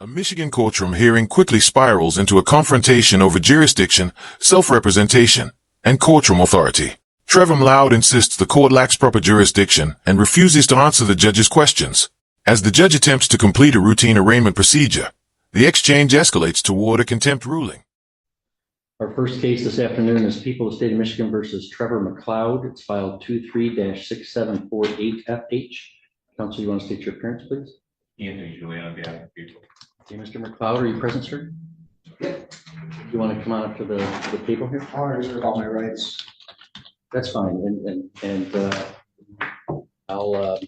A Michigan courtroom hearing quickly spirals into a confrontation over jurisdiction, self-representation, and courtroom authority. Trevor Loud insists the court lacks proper jurisdiction and refuses to answer the judge's questions. As the judge attempts to complete a routine arraignment procedure, the exchange escalates toward a contempt ruling. Our first case this afternoon is People of the State of Michigan versus Trevor McLeod. It's filed 23-6748FH. Counsel, you want to state your appearance, please? Anthony Julian on behalf of People. Okay, Mr. McLeod, are you present, sir? Yep. Do you want to come on up to the table here? I want to reserve all my rights. That's fine, I'll.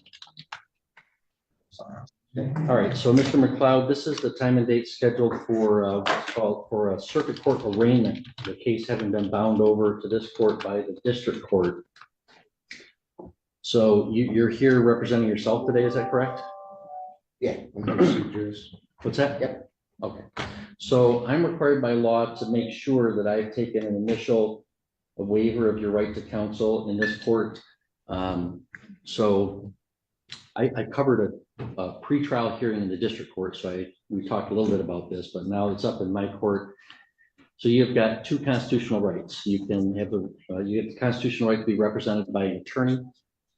Okay. All right, so Mr. McLeod, this is the time and date scheduled for what's called for a circuit court arraignment. The case having been bound over to this court by the district court. So you're here representing yourself today, is that correct? Yeah. Procedures. What's that? Yep. Okay. So I'm required by law to make sure that I've taken an initial waiver of your right to counsel in this court. So I covered a pretrial hearing in the district court, so we talked a little bit about this, but now it's up in my court. So you've got two constitutional rights. You can have the constitutional right to be represented by an attorney,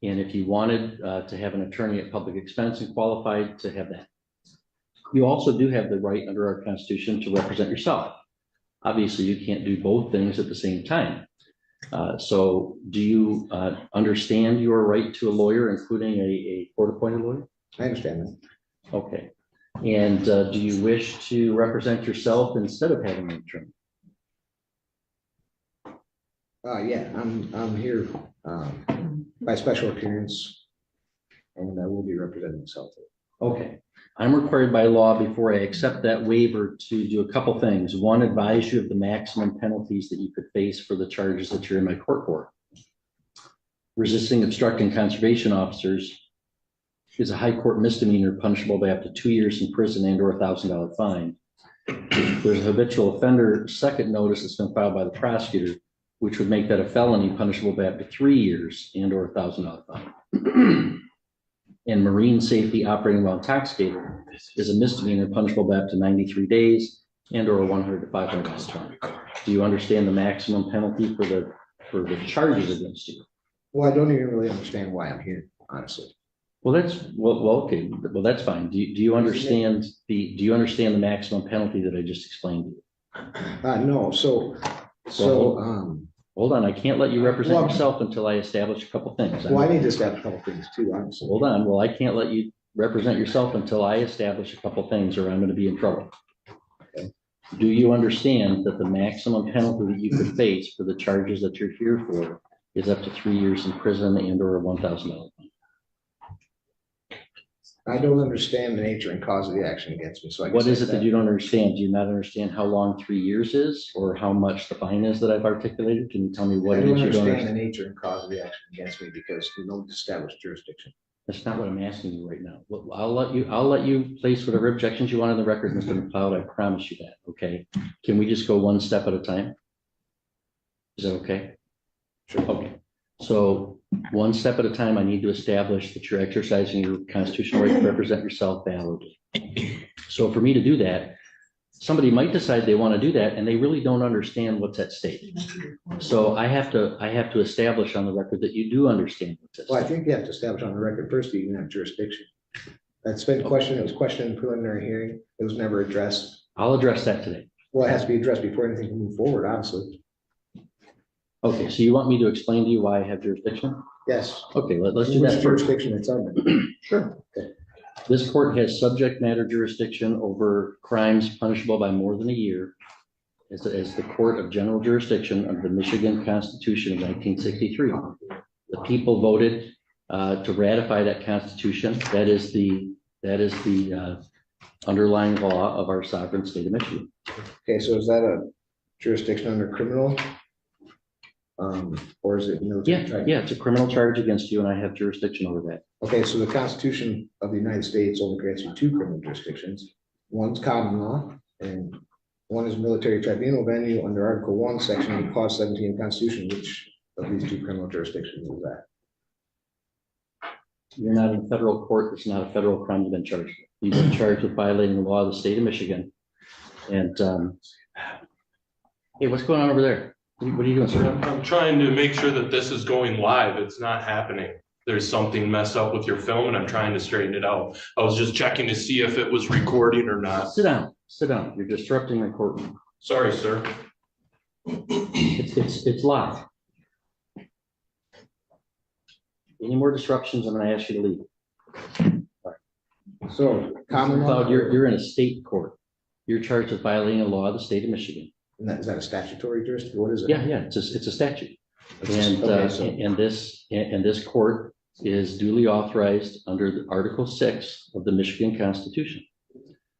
and if you wanted to have an attorney at public expense and qualified, to have that. You also do have the right under our Constitution to represent yourself. Obviously, you can't do both things at the same time. So do you understand your right to a lawyer, including a court-appointed lawyer? I understand that. Okay. And do you wish to represent yourself instead of having an attorney? Yeah, I'm here by special appearance, and I will be representing myself. Okay. I'm required by law before I accept that waiver to do a couple things. One, advise you of the maximum penalties that you could face for the charges that you're in my court for. Resisting, obstructing conservation officers is a high court misdemeanor punishable by up to 2 years in prison and or $1,000 fine. There's a habitual offender second notice that's been filed by the prosecutor, which would make that a felony punishable by up to 3 years and or $1,000 fine. And marine safety operating while intoxicated is a misdemeanor punishable by up to 93 days and or $100 to $500 fine. Do you understand the maximum penalty for the charges against you? Well, I don't even really understand why I'm here, honestly. Well, okay. Well, that's fine. Do you understand the maximum penalty that I just explained to you? No. Hold on, I can't let you represent yourself until I establish a couple things. Well, I need to establish a couple things too, honestly. Hold on, well, I can't let you represent yourself until I establish a couple things or I'm going to be in trouble. Okay. Do you understand that the maximum penalty that you could face for the charges that you're here for is up to 3 years in prison and or $1,000 fine? I don't understand the nature and cause of the action against me. So what is it that you don't understand? Do you not understand how long 3 years is or how much the fine is that I've articulated? Can you tell me what it is you don't understand? The nature and cause of the action against me because we don't establish jurisdiction. That's not what I'm asking you right now. Well, I'll let you place whatever objections you want on the record, Mr. McLeod. I promise you that. Okay. Can we just go one step at a time? Is that okay? Sure. Okay. So one step at a time, I need to establish that you're exercising your constitutional right to represent yourself validly. So for me to do that, somebody might decide they want to do that and they really don't understand what's at stake. So I have to establish on the record that you do understand what's at stake. Well, I think you have to establish on the record first that you can have jurisdiction. That's been questioned. It was questioned in preliminary hearing. It was never addressed. I'll address that today. Well, it has to be addressed before anything can move forward, obviously. Okay, so you want me to explain to you why I have jurisdiction? Yes. Okay, let's do Which that first. jurisdiction it's under. Sure. Okay. This court has subject matter jurisdiction over crimes punishable by more than a year as the court of general jurisdiction under the Michigan Constitution of 1963. The people voted to ratify that Constitution. That is the underlying law of our sovereign state of Michigan. Okay, so is that a jurisdiction under criminal? Or is it military? Yeah, it's a criminal charge against you, and I have jurisdiction over that. Okay, so the Constitution of the United States only grants you two criminal jurisdictions. One's common law, and one is military tribunal venue under Article 1, Section 8, Clause 17 of the Constitution. Which of these two criminal jurisdictions is that? You're not in federal court. It's not a federal crime you've been charged with. You've been charged with violating the law of the state of Michigan. And, hey, what's going on over there? What are you doing, sir? I'm trying to make sure that this is going live. It's not happening. There's something messed up with your film and I'm trying to straighten it out. I was just checking to see if it was recording or not. Sit down, sit down. You're disrupting my courtroom. Sorry, sir. It's live. Any more disruptions, I'm gonna ask you to leave. So common law, Cloud, you're in a state court. You're charged with violating a law of the state of Michigan. is that a statutory jurisdiction? What is it? Yeah, it's a statute. And, Okay, so- and this court is duly authorized under the Article 6 of the Michigan Constitution.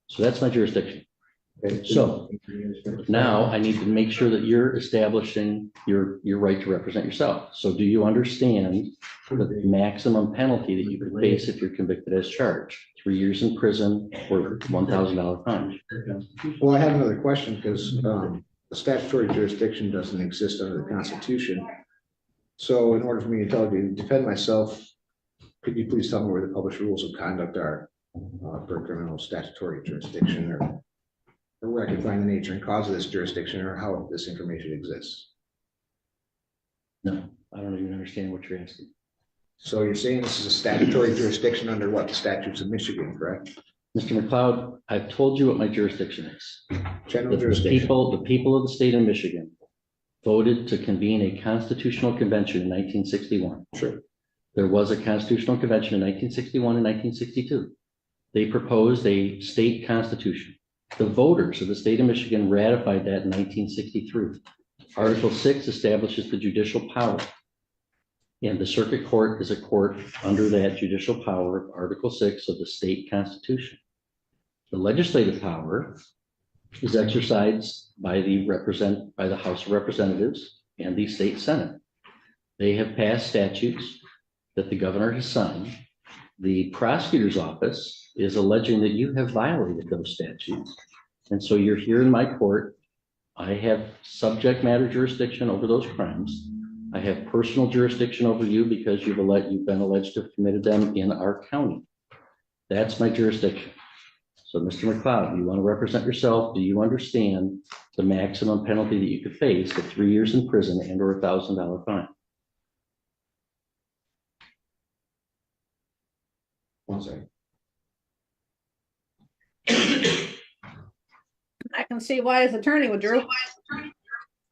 So that's my jurisdiction. Okay, So now I need to make sure that you're establishing your right to represent yourself. So do you understand the maximum penalty that you could face if you're convicted as charged? 3 years in prison or $1,000 fine. Well, I have another question because the statutory jurisdiction doesn't exist under the Constitution. So in order for me to tell you, to defend myself, could you please tell me where the published rules of conduct are for criminal statutory jurisdiction, or where I can find the nature and cause of this jurisdiction, or how this information exists? No, I don't even understand what you're asking. So you're saying this is a statutory jurisdiction under what, the statutes of Michigan, correct? Mr. McLeod, I've told you what my jurisdiction is. General The jurisdiction. people of the state of Michigan voted to convene a constitutional convention in 1961. Sure. There was a constitutional convention in 1961 and 1962. They proposed a state constitution. The voters of the state of Michigan ratified that in 1963. Article 6 establishes the judicial power. And the circuit court is a court under that judicial power of Article 6 of the state constitution. The legislative power is exercised by the House of Representatives and the state Senate. They have passed statutes that the governor has signed. The prosecutor's office is alleging that you have violated those statutes. And so you're here in my court. I have subject matter jurisdiction over those crimes. I have personal jurisdiction over you because you've been alleged to have committed them in our county. That's my jurisdiction. So Mr. McLeod, you want to represent yourself? Do you understand the maximum penalty that you could face of 3 years in prison and or $1,000 fine? One second. I can see why his attorney would Drew.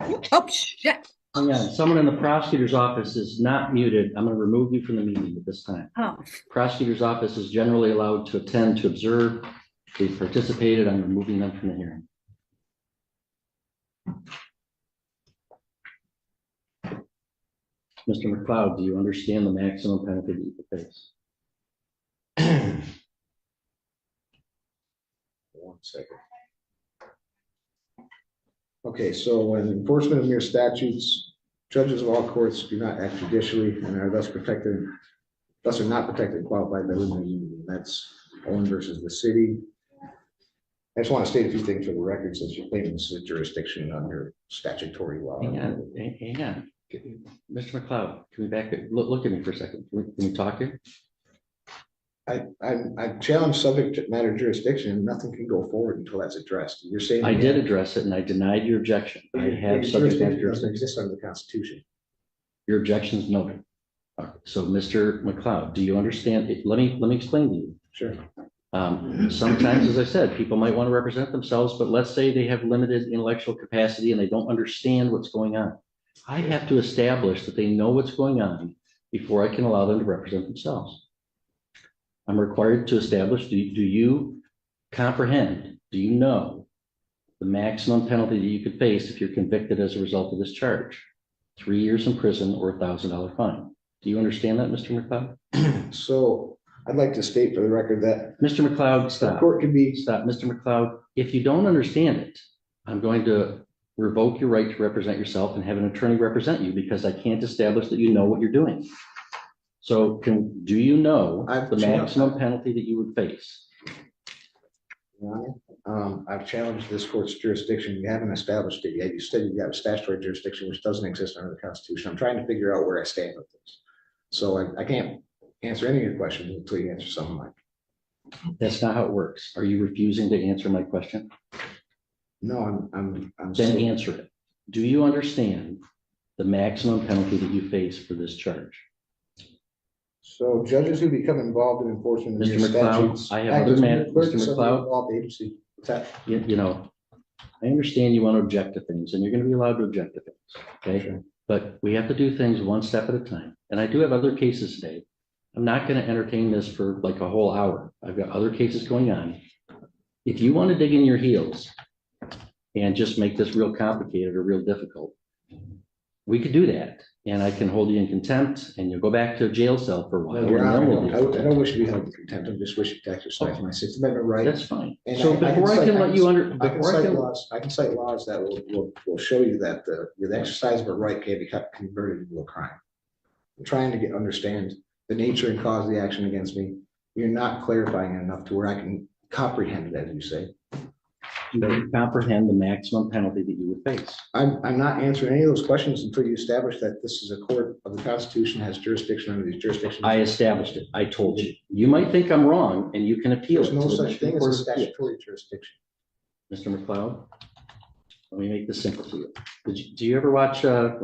Oh, shit. Hang on, someone in the prosecutor's office is not muted. I'm going to remove you from the meeting at this time. Oh, Prosecutor's office is generally allowed to attend to observe. They've participated. I'm removing them from the hearing. Mr. McLeod, do you understand the maximum penalty that you could face? One second. Okay, so when enforcement of mere statutes, judges of all courts do not act judicially and are thus are not protected and qualified by limited immunity. That's Owen versus the city. I just want to state a few things for the record since you're claiming this is a jurisdiction under statutory law. Hang on. Mr. McLeod, can we back it? Look at me for a second. Can we talk here? I challenge subject matter jurisdiction. Nothing can go forward until that's addressed. You're saying I did address it and I denied your objection. I have subject matter jurisdiction doesn't jurisdiction. exist under the Constitution. Your objection's noted. All right, so Mr. McLeod, do you understand? Let me explain to you. Sure. Sometimes, as I said, people might want to represent themselves, but let's say they have limited intellectual capacity and they don't understand what's going on. I have to establish that they know what's going on before I can allow them to represent themselves. I'm required to establish, do you comprehend, do you know the maximum penalty that you could face if you're convicted as a result of this charge? 3 years in prison or $1,000 fine. Do you understand that, Mr. McLeod? So I'd like to state for the record that Mr. McLeod, the stop. court can be, Stop, Mr. McLeod. If you don't understand it, I'm going to revoke your right to represent yourself and have an attorney represent you because I can't establish that you know what you're doing. So do you know the maximum penalty that you would face? Your Honor, I've challenged this court's jurisdiction. You haven't established it yet. You said you have a statutory jurisdiction which doesn't exist under the Constitution. I'm trying to figure out where I stand with this. So I can't answer any of your questions until you answer some of mine. That's not how it works. Are you refusing to answer my question? No, I'm Then still, answer it. Do you understand the maximum penalty that you face for this charge? so judges who become involved in enforcement of Mr. your McLeod, statutes. I have act other as man- clerks Mr. of the McLeod. involved agency. What's that? You know, I understand you want to object to things, and you're going to be allowed to object to things, okay? Sure. But we have to do things one step at a time. And I do have other cases today. I'm not going to entertain this for like a whole hour. I've got other cases going on. If you want to dig in your heels and just make this real complicated or real difficult, we could do that. And I can hold you in contempt, and you'll go back to a jail cell for a while. No, Your and then Honor, we'll I don't wish to be held in contempt. I'm just wishing to exercise my Sixth Amendment right. That's fine. And So before I can let you under, I can before I cite can, laws, I can cite laws that will show you that the exercise of a right can be converted into a crime. I'm trying to understand the nature and cause of the action against me. You're not clarifying it enough to where I can comprehend it, as you say. you don't comprehend the maximum penalty that you would face. I'm not answering any of those questions until you establish that this is a court of the Constitution, has jurisdiction under these jurisdictions. I established it. I told you. You might think I'm wrong, and you can appeal. There's it no to the such Michigan thing as Court a of Appeals. statutory jurisdiction. Mr. McLeod, let me make this simple for you. Do you ever watch, let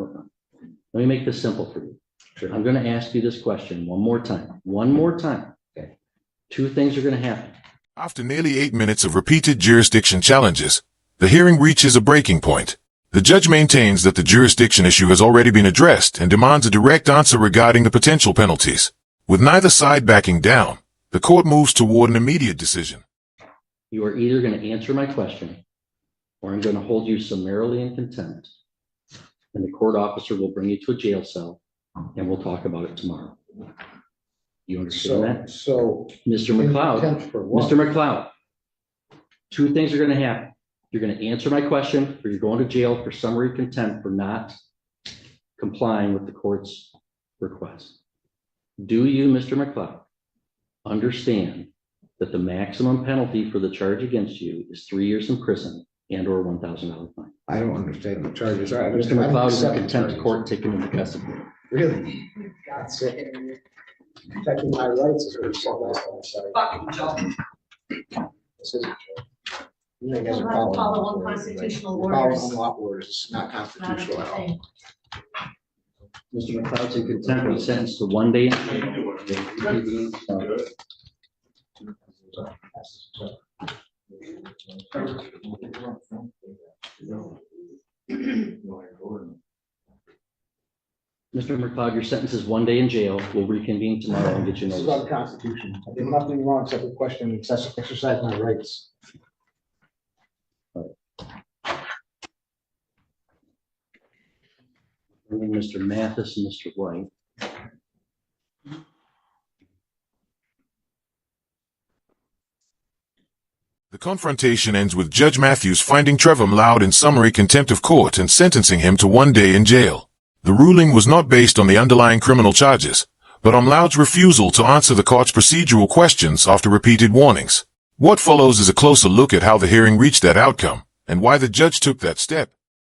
me make this simple for you. Sure. I'm gonna ask you this question one more time. One more time. Okay. Two things are gonna happen. After nearly 8 minutes of repeated jurisdiction challenges, the hearing reaches a breaking point. The judge maintains that the jurisdiction issue has already been addressed and demands a direct answer regarding the potential penalties. With neither side backing down, the court moves toward an immediate decision. You are either gonna answer my question, or I'm gonna hold you summarily in contempt. And the court officer will bring you to a jail cell, and we'll talk about it tomorrow. You understand that? So. Mr. in McLeod, contempt for what? Mr. McLeod, two things are gonna happen. You're gonna answer my question, or you're going to jail for summary contempt for not complying with the court's request. Do you, Mr. McLeod, understand that the maximum penalty for the charge against you is 3 years in prison and or $1,000 fine? I don't understand the charges. Mr. McLeod is in contempt of court, taken into custody. Really? God's sake. Protecting my rights is what so last time I saw you. This isn't true. You guys are We'll have to following. follow unlawful orders. unconstitutional You're following orders. unlawful orders. It's not Not a constitutional at good all. thing. Mr. McLeod's in contempt, he's sentenced to 1 day. Mr. McLeod, your sentence is 1 day in jail. We'll reconvene tomorrow and get you This is about notice. the Constitution. I did nothing wrong except to question and exercise my rights. Mr. Mathis and Mr. White. The confrontation ends with Judge Matthews finding Trevor Loud in summary contempt of court and sentencing him to 1 day in jail. The ruling was not based on the underlying criminal charges, but on Loud's refusal to answer the court's procedural questions after repeated warnings. What follows is a closer look at how the hearing reached that outcome, and why the judge took that step.